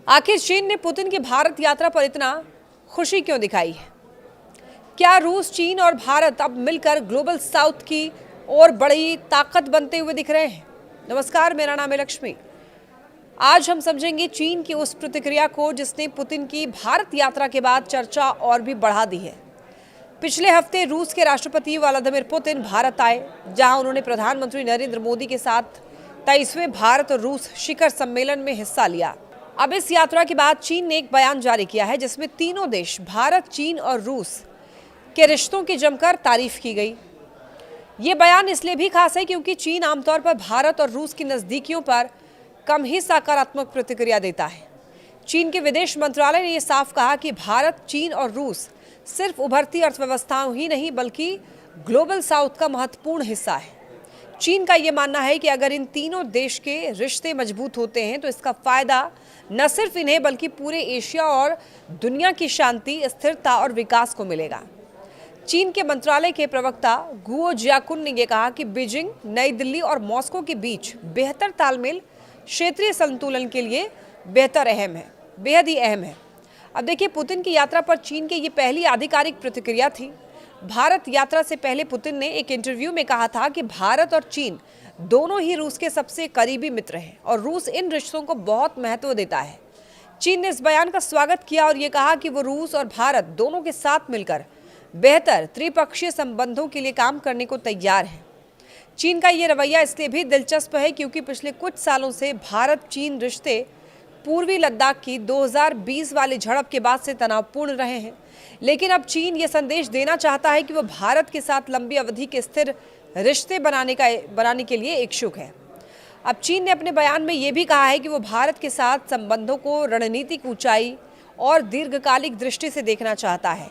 आखिर चीन ने पुतिन की भारत यात्रा पर इतना खुशी क्यों दिखाई है? क्या रूस, चीन और भारत अब मिलकर ग्लोबल साउथ की और बड़ी ताकत बनते हुए दिख रहे हैं? नमस्कार, मेरा नाम है लक्ष्मी। आज हम समझेंगे चीन की उस प्रतिक्रिया को जिसने पुतिन की भारत यात्रा के बाद चर्चा और भी बढ़ा दी है। पिछले हफ्ते रूस के राष्ट्रपति व्लादिमीर पुतिन भारत आए, जहां उन्होंने प्रधानमंत्री नरेंद्र मोदी के साथ 23वें भारत और रूस शिखर सम्मेलन में हिस्सा लिया। अब इस यात्रा के बाद चीन ने एक बयान जारी किया है जिसमें तीनों देश भारत, चीन और रूस के रिश्तों की जमकर तारीफ की गई। ये बयान इसलिए भी खास है क्योंकि चीन आमतौर पर भारत और रूस की नज़दीकियों पर कम ही सकारात्मक प्रतिक्रिया देता है। चीन के विदेश मंत्रालय ने यह साफ कहा कि भारत, चीन और रूस सिर्फ उभरती अर्थव्यवस्थाओं ही नहीं बल्कि ग्लोबल साउथ का महत्वपूर्ण हिस्सा है। चीन का यह मानना है कि अगर इन तीनों देश के रिश्ते मजबूत होते हैं तो इसका फायदा न सिर्फ इन्हें बल्कि पूरे एशिया और दुनिया की शांति, स्थिरता और विकास को मिलेगा। चीन के मंत्रालय के प्रवक्ता गुओ जियाकुन ने यह कहा कि बीजिंग, नई दिल्ली और मॉस्को के बीच बेहतर तालमेल क्षेत्रीय संतुलन के लिए बेहद ही अहम है। अब देखिए, पुतिन की यात्रा पर चीन की ये पहली आधिकारिक प्रतिक्रिया थी। भारत यात्रा से पहले पुतिन ने एक इंटरव्यू में कहा था कि भारत और चीन दोनों ही रूस के सबसे करीबी मित्र हैं और रूस इन रिश्तों को बहुत महत्व देता है। चीन ने इस बयान का स्वागत किया और ये कहा कि वो रूस और भारत दोनों के साथ मिलकर बेहतर त्रिपक्षीय संबंधों के लिए काम करने को तैयार है। चीन का ये रवैया इसलिए भी दिलचस्प है क्योंकि पिछले कुछ सालों से भारत चीन रिश्ते पूर्वी लद्दाख की 2020 वाली झड़प के बाद से तनावपूर्ण रहे हैं। लेकिन अब चीन ये संदेश देना चाहता है कि वो भारत के साथ लंबी अवधि के स्थिर रिश्ते बनाने के लिए इच्छुक है। अब चीन ने अपने बयान में ये भी कहा है कि वो भारत के साथ संबंधों को रणनीतिक ऊंचाई और दीर्घकालिक दृष्टि से देखना चाहता है।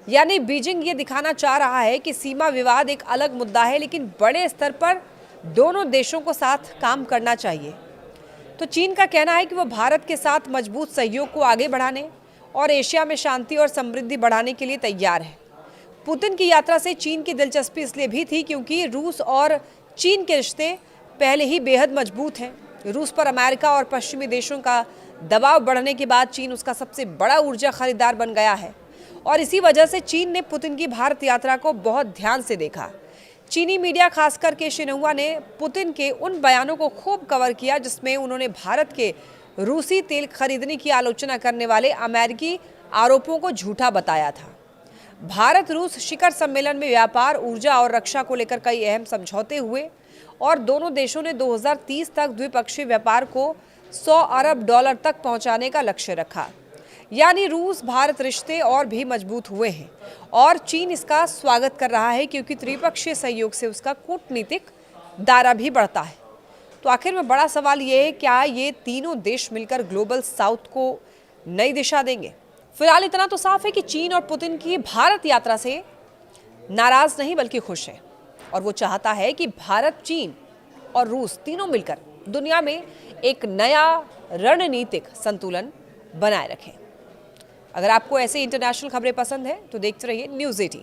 यानी बीजिंग ये दिखाना चाह रहा है कि सीमा विवाद एक अलग मुद्दा है, लेकिन बड़े स्तर पर दोनों देशों को साथ काम करना चाहिए। तो चीन का कहना है कि वो भारत के साथ मजबूत सहयोग को आगे बढ़ाने और एशिया में शांति और समृद्धि बढ़ाने के लिए तैयार है। पुतिन की यात्रा से चीन की दिलचस्पी इसलिए भी थी क्योंकि रूस और चीन के रिश्ते पहले ही बेहद मजबूत हैं। रूस पर अमेरिका और पश्चिमी देशों का दबाव बढ़ने के बाद चीन उसका सबसे बड़ा ऊर्जा खरीदार बन गया है और इसी वजह से चीन ने पुतिन की भारत यात्रा को बहुत ध्यान से देखा। चीनी मीडिया, खासकर के शिन्हुआ ने पुतिन के उन बयानों को खूब कवर किया जिसमें उन्होंने भारत के रूसी तेल खरीदने की आलोचना करने वाले अमेरिकी आरोपों को झूठा बताया था। भारत रूस शिखर सम्मेलन में व्यापार, ऊर्जा और रक्षा को लेकर कई अहम समझौते हुए और दोनों देशों ने 2030 तक द्विपक्षीय व्यापार को $100 अरब तक पहुंचाने का लक्ष्य रखा। यानी रूस भारत रिश्ते और भी मजबूत हुए हैं और चीन इसका स्वागत कर रहा है क्योंकि त्रिपक्षीय सहयोग से उसका कूटनीतिक दायरा भी बढ़ता है। तो आखिर में बड़ा सवाल ये है, क्या ये तीनों देश मिलकर ग्लोबल साउथ को नई दिशा देंगे? फिलहाल इतना तो साफ है कि चीन और पुतिन की भारत यात्रा से नाराज नहीं बल्कि खुश है और वो चाहता है कि भारत, चीन और रूस तीनों मिलकर दुनिया में एक नया रणनीतिक संतुलन बनाए रखें। अगर आपको ऐसे इंटरनेशनल खबरें पसंद है तो देखते रहिए न्यूज़ 18।